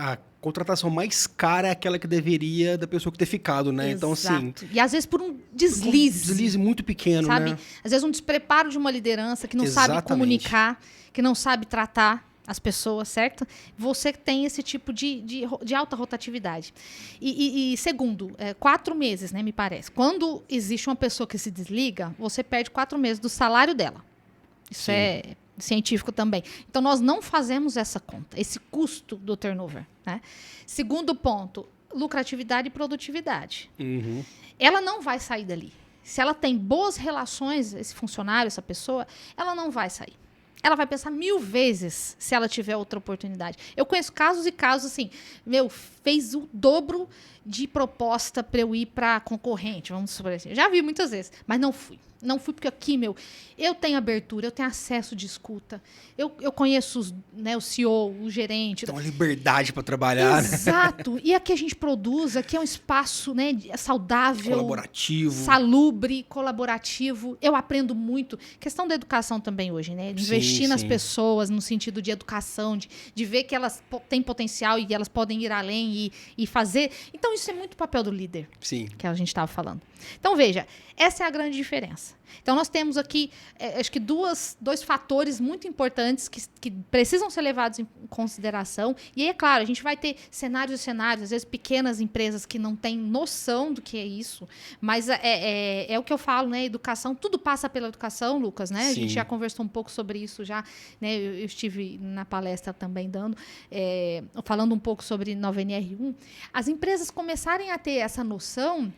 A contratação mais cara é aquela que deveria da pessoa que ter ficado, né? Exato. Então, assim... E às vezes por um deslize. Um deslize muito pequeno, sabe? Né? Às vezes um despreparo de uma liderança que não sabe comunicar, que não sabe tratar as pessoas, certo? Você tem esse tipo de alta rotatividade. E segundo, 4 meses, né, me parece. Quando existe uma pessoa que se desliga, você perde 4 meses do salário dela. Isso é científico também. Então, nós não fazemos essa conta, esse custo do turnover, né? Segundo ponto, lucratividade e produtividade. Uhum. Ela não vai sair dali. Se ela tem boas relações, esse funcionário, essa pessoa, ela não vai sair. Ela vai pensar 1000 vezes se ela tiver outra oportunidade. Eu conheço casos e casos assim, fez o dobro de proposta para eu ir para concorrente, vamos supor assim. Já vi muitas vezes, mas não fui. Não fui porque aqui, eu tenho abertura, eu tenho acesso de escuta. Eu conheço o CEO, o gerente. Tem uma liberdade para trabalhar. Exato. Né? E aqui a gente produz, aqui é um espaço, né, saudável. Colaborativo. Salubre, colaborativo. Eu aprendo muito. Questão da educação também hoje, né? Investir nas pessoas no sentido de educação, de ver que elas têm potencial e elas podem ir além e fazer. Então, isso é muito papel do líder. Sim. Que a gente estava falando. Então, veja, essa é a grande diferença. empresas. Então, nós temos aqui, acho que dois fatores muito importantes que precisam ser levados em consideração. E aí, é claro, a gente vai ter cenários e cenários, às vezes pequenas empresas que não têm noção do que é isso. Mas é o que eu falo, né? Educação, tudo passa pela educação, Lucas, né? Sim. A gente já conversou um pouco sobre isso já, né? Eu estive na palestra também falando um pouco sobre nova NR1. As empresas começarem a ter essa noção.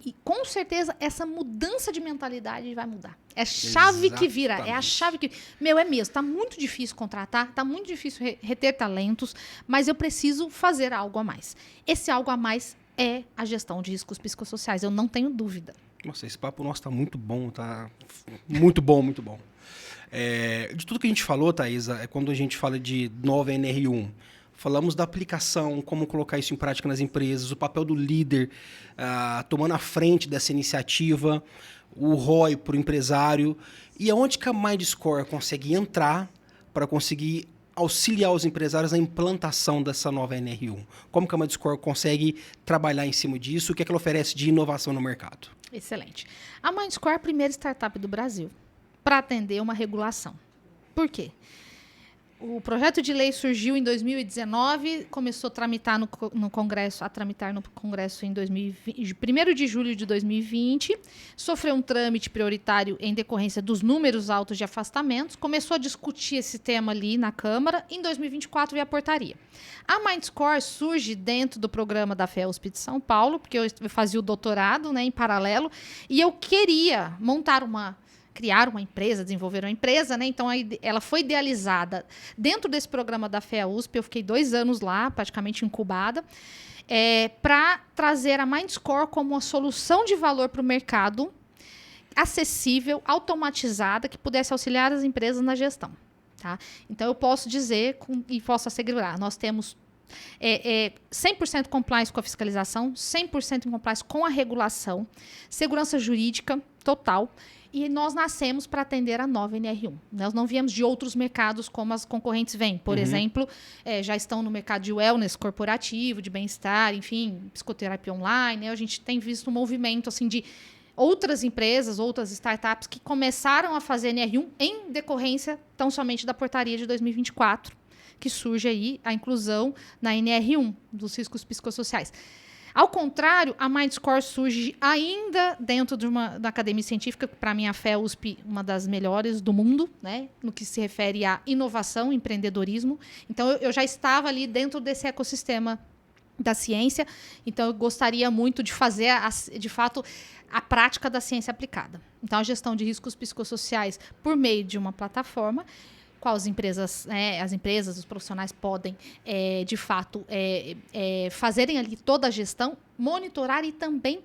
E, com certeza, essa mudança de mentalidade vai mudar. É a chave que vira. É a chave que... é mesmo. Está muito difícil contratar, está muito difícil reter talentos, mas eu preciso fazer algo a mais. Esse algo a mais é a gestão de riscos psicossociais. Eu não tenho dúvida. Nossa, esse papo nosso está muito bom, tá? Muito bom, muito bom. De tudo que a gente falou, Thaisa, quando a gente fala de nova NR1, falamos da aplicação, como colocar isso em prática nas empresas, o papel do líder tomando a frente dessa iniciativa, o ROI para o empresário. E aonde que a MindScore consegue entrar para conseguir auxiliar os empresários na implantação dessa nova NR1? Como que a MindScore consegue trabalhar em cima disso? O que é que ela oferece de inovação no mercado? Excelente. A MindScore é a primeira startup do Brasil para atender uma regulação. Por quê? O projeto de lei surgiu em 2019, começou a tramitar no Congresso em 1º de julho de 2020, sofreu um trâmite prioritário em decorrência dos números altos de afastamentos, começou a discutir esse tema ali na Câmara, em 2024 veio a portaria. A MindScore surge dentro do programa da FEUSP de São Paulo, porque eu fazia o doutorado, né, em paralelo, e eu queria criar uma empresa, desenvolver uma empresa, né? Então, ela foi idealizada dentro desse programa da FEA-USP. Eu fiquei 2 anos lá, praticamente incubada, para trazer a MindScore como uma solução de valor para o mercado, acessível, automatizada, que pudesse auxiliar as empresas na gestão. Tá? Então, eu posso dizer e posso assegurar, nós temos 100% compliance com a fiscalização, 100% compliance com a regulação, segurança jurídica total. E nós nascemos para atender a nova NR1. Nós não viemos de outros mercados como as concorrentes vêm. Por exemplo, já estão no mercado de wellness corporativo, de bem-estar, enfim, psicoterapia online. Né? A gente tem visto um movimento assim, de outras empresas, outras startups que começaram a fazer NR1 em decorrência tão somente da portaria de 2024, que surge aí a inclusão na NR1 dos riscos psicossociais. Ao contrário, a MindScore surge ainda dentro da academia científica, para mim a FEUSP uma das melhores do mundo, né, no que se refere à inovação, empreendedorismo. Então, eu já estava ali dentro desse ecossistema da ciência, então eu gostaria muito de fazer, de fato, a prática da ciência aplicada. Então, a gestão de riscos psicossociais por meio de uma plataforma, qual as empresas, os profissionais podem, de fato, fazerem ali toda a gestão, monitorar e também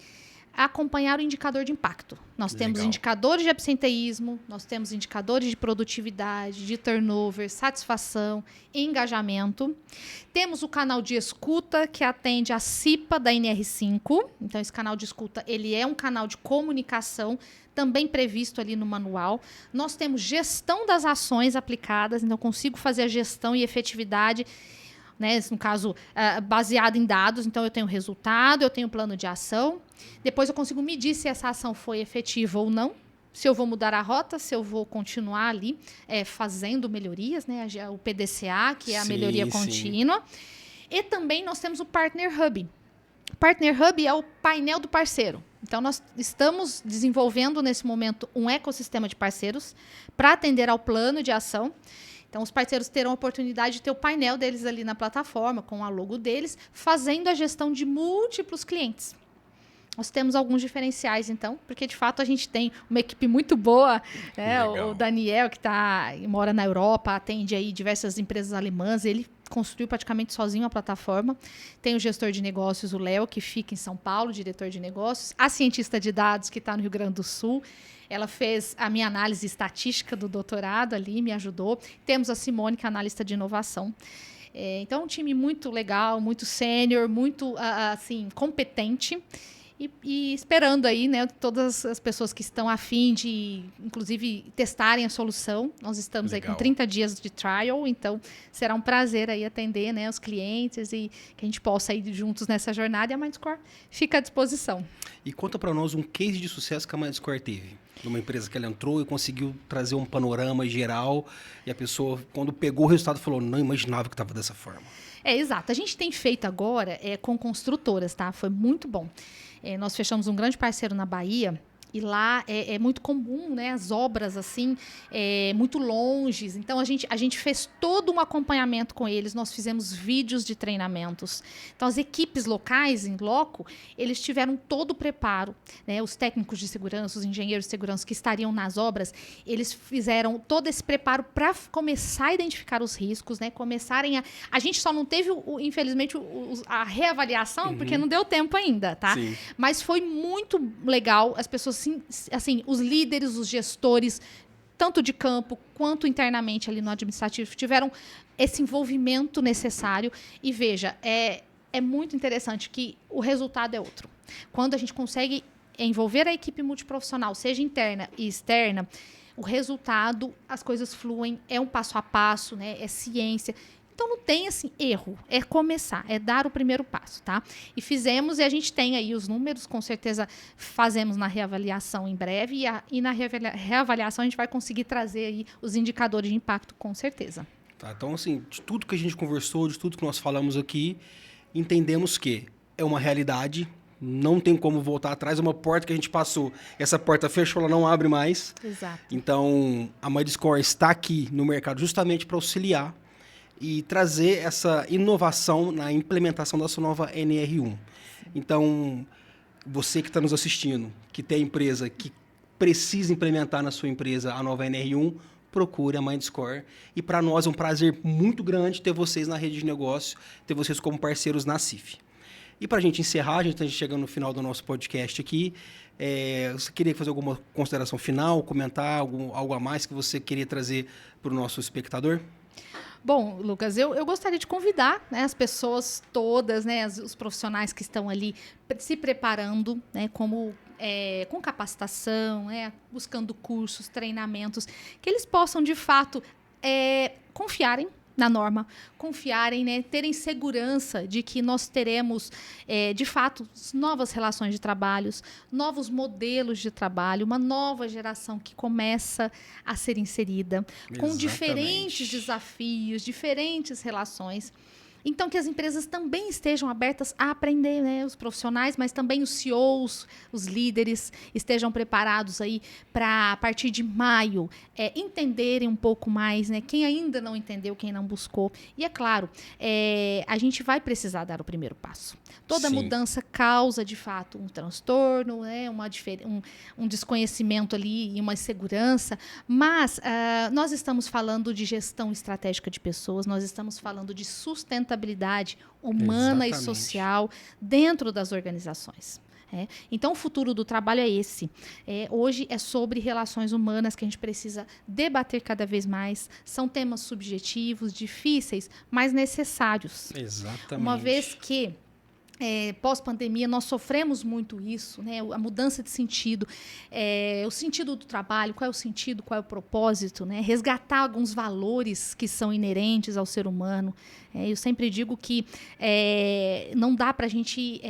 acompanhar o indicador de impacto. Nós temos indicadores de absenteísmo, nós temos indicadores de produtividade, de turnover, satisfação, engajamento. Temos o canal de escuta, que atende a CIPA da NR5. Então, esse canal de escuta ele é um canal de comunicação também previsto ali no manual. Nós temos gestão das ações aplicadas, então eu consigo fazer a gestão e efetividade, né, no caso, baseado em dados. Então, eu tenho resultado, eu tenho plano de ação. Depois, eu consigo medir se essa ação foi efetiva ou não, se eu vou mudar a rota, se eu vou continuar ali fazendo melhorias, né, o PDCA, que é a melhoria contínua. E também nós temos o Partner Hub. O Partner Hub é o painel do parceiro. Então, nós estamos desenvolvendo, nesse momento, um ecossistema de parceiros para atender ao plano de ação. Então, os parceiros terão a oportunidade de ter o painel deles ali na plataforma, com a logo deles, fazendo a gestão de múltiplos clientes. Nós temos alguns diferenciais, então, porque, de fato, a gente tem uma equipe muito boa. Né? O Daniel, que mora na Europa, atende aí diversas empresas alemãs, ele construiu praticamente sozinho a plataforma. Tem o gestor de negócios, o Léo, que fica em São Paulo, diretor de negócios. A cientista de dados, que está no Rio Grande do Sul. Ela fez a minha análise estatística do doutorado ali, me ajudou. Temos a Simone, que é analista de inovação. Então, é um time muito legal, muito sênior, muito assim, competente. E esperando aí, né, todas as pessoas que estão a fim de, inclusive, testarem a solução. Nós estamos aí com 30 dias de trial, então será um prazer aí atender, né, os clientes e que a gente possa ir juntos nessa jornada. E a MindScore fica à disposição. E conta para nós um case de sucesso que a MindScore teve. de uma empresa que ela entrou e conseguiu trazer um panorama geral e a pessoa, quando pegou o resultado, falou, não imaginava que estava dessa forma. Exato. A gente tem feito agora com construtoras, tá? Foi muito bom. Nós fechamos um grande parceiro na Bahia. E lá é muito comum, né, as obras assim, muito longes. Então, a gente fez todo um acompanhamento com eles. Nós fizemos vídeos de treinamentos. Então, as equipes locais, em loco, eles tiveram todo o preparo. Né? Os técnicos de segurança, os engenheiros de segurança que estariam nas obras, eles fizeram todo esse preparo para começar a identificar os riscos, né? Começarem a... A gente só não teve, infelizmente, a reavaliação, porque não deu tempo ainda, tá? Sim. Mas foi muito legal. As pessoas assim, os líderes, os gestores, tanto de campo quanto internamente ali no administrativo, tiveram esse envolvimento necessário. E veja, é muito interessante que o resultado é outro. Quando a gente consegue envolver a equipe multiprofissional, seja interna e externa, o resultado, as coisas fluem, é um passo a passo, né? É ciência. Então, não tem, assim, erro. É começar, é dar o primeiro passo, tá? E fizemos, e a gente tem aí os números, com certeza fazemos na reavaliação em breve, e na reavaliação a gente vai conseguir trazer aí os indicadores de impacto, com certeza. Tá, então, assim, de tudo que a gente conversou, de tudo que nós falamos aqui, entendemos que é uma realidade, não tem como voltar atrás, é uma porta que a gente passou, essa porta fechou, ela não abre mais. Exato. Então, a MindScore está aqui no mercado justamente para auxiliar e trazer essa inovação na implementação da sua nova NR1. Então, você que está nos assistindo, que tem empresa que precisa implementar na sua empresa a nova NR1, procure a MindScore. E para nós é um prazer muito grande ter vocês na rede de negócio, ter vocês como parceiros na CIF. E para a gente encerrar, a gente está chegando no final do nosso podcast aqui, você queria fazer alguma consideração final, comentar algo a mais que você queria trazer para o nosso espectador? Bom, Lucas, eu gostaria de convidar, né, as pessoas todas, né, os profissionais que estão ali se preparando, né, com capacitação, né, buscando cursos, treinamentos, que eles possam, de fato, confiarem na norma, confiarem, né, terem segurança de que nós teremos, de fato, novas relações de trabalhos, novos modelos de trabalho, uma nova geração que começa a ser inserida, com diferentes desafios, diferentes relações. Então, que as empresas também estejam abertas a aprender, né? Os profissionais, mas também os CEOs, os líderes, estejam preparados aí para, a partir de maio, entenderem um pouco mais, né? Quem ainda não entendeu, quem não buscou. E, é claro, a gente vai precisar dar o primeiro passo. Toda mudança causa, de fato, um transtorno, né? Um desconhecimento ali e uma insegurança, mas nós estamos falando de gestão estratégica de pessoas, nós estamos falando de sustentabilidade humana e social dentro das organizações. Então, o futuro do trabalho é esse. Hoje é sobre relações humanas que a gente precisa debater cada vez mais. São temas subjetivos, difíceis, mas necessários. Exatamente. Uma vez que pós-pandemia, nós sofremos muito isso, né? A mudança de sentido, o sentido do trabalho, qual é o sentido, qual é o propósito, né? Resgatar alguns valores que são inerentes ao ser humano. Eu sempre digo que não dá para a gente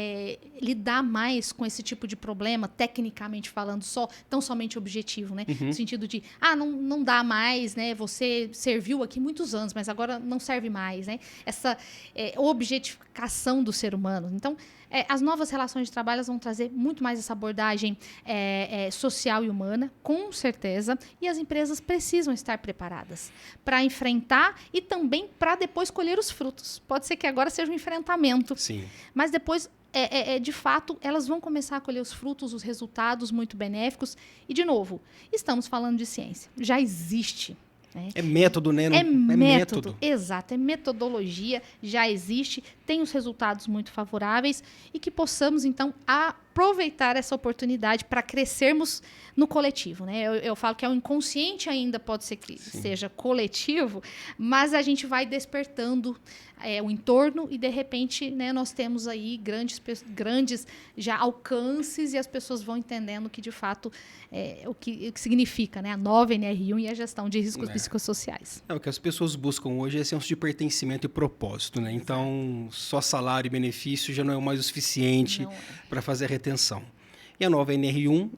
lidar mais com esse tipo de problema, tecnicamente falando, tão somente objetivo, né? No sentido de, não dá mais, né? Você serviu aqui muitos anos, mas agora não serve mais, né? Essa objetificação do ser humano. Então, as novas relações de trabalho vão trazer muito mais essa abordagem social e humana, com certeza, e as empresas precisam estar preparadas para enfrentar e também para depois colher os frutos. Pode ser que agora seja um enfrentamento, mas depois, de fato, elas vão começar a colher os frutos, os resultados muito benéficos. E, de novo, estamos falando de ciência. Já existe. É método, né? É método, exato. É metodologia, já existe, tem os resultados muito favoráveis e que possamos, então, aproveitar essa oportunidade para crescermos no coletivo, né? Eu falo que o inconsciente ainda pode ser que seja coletivo, mas a gente vai despertando o entorno e, de repente, né, nós temos aí grandes já alcances e as pessoas vão entendendo que, de fato, o que significa, né, a nova NR1 e a gestão de riscos psicossociais. O que as pessoas buscam hoje é senso de pertencimento e propósito, né? Então, só salário e benefício já não é mais o suficiente para fazer a retenção. E a nova NR1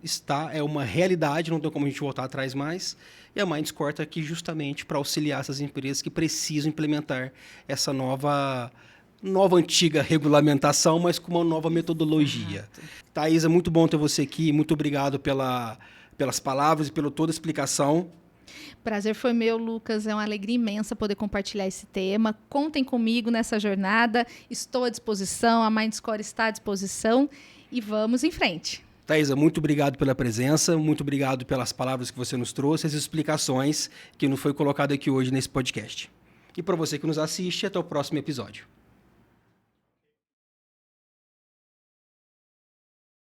é uma realidade, não tem como a gente voltar atrás mais. E a MindScore está aqui justamente para auxiliar essas empresas que precisam implementar essa nova antiga regulamentação, mas com uma nova metodologia. Thaisa, muito bom ter você aqui. Muito obrigado pelas palavras e pela toda a explicação. Prazer foi meu, Lucas. É uma alegria imensa poder compartilhar esse tema. Contem comigo nessa jornada. Estou à disposição, a MindScore está à disposição e vamos em frente. Thaisa, muito obrigado pela presença, muito obrigado pelas palavras que você nos trouxe, as explicações que não foi colocado aqui hoje nesse podcast. E para você que nos assiste, até o próximo episódio.